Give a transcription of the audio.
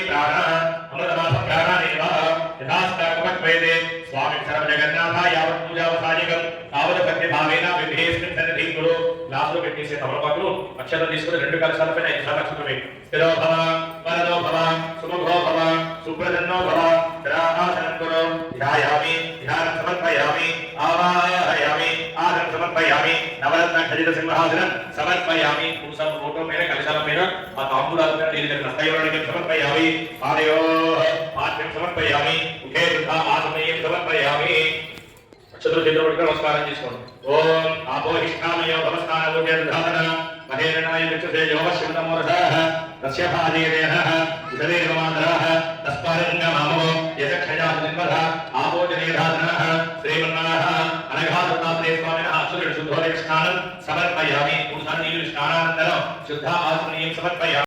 प्राणः अमृतनाथ प्राणानेव यथास्ताकमत्वैते स्वामी सर्व जगन्नाथ यावत् पूजावसायकं तावत् भक्तिभावेन विभेस्मिन् सन्निधिं कुरु लाभो व्यक्ति से तमलपाकुలు అక్షరం తీసుకొని రెండు కలశాలపైన 5 సార్లు అక్షరమే స్థిరో భవ వరదో భవ సుముఖో భవ సుప్రసన్నో భవ ధ్యానం కురు ధ్యాయామి ధ్యానం సమర్పయామి ఆవాహయామి ఆసనం సమర్పయామి నవరత్న ఖచ్చిత సింహాసనం సమర్పయామి పురుషం ఫోటో మీద కలశాల మీద ఆ తాంబూలాల మీద నీళ్ళు నస్తయోనికి సమర్పయామి పాదయో పాద్యం సమర్పయామి ముఖే వృద్ధ ఆసనయం సమర్పయామి అక్షరం చేతులకు నమస్కారం చేసుకోండి ఓం ఆపోహిష్ఠామయో భవస్థానోజర్ధాన మహేరణాయ విచ్చతే యోగశివనమోరసః తస్య పాదేదేహ ఉదరేర్మాదరః తస్పారంగమామో యజక్షయాదిన్వధ ఆపోజనేధానః శ్రీమన్నాః అనఘాదత్తాత్రేయ స్వామినః అక్షరం శుద్ధోదయ స్నానం సమర్పయామి పురుషాన్ని స్నానానంతరం శుద్ధ ఆసనీయం సమర్పయామి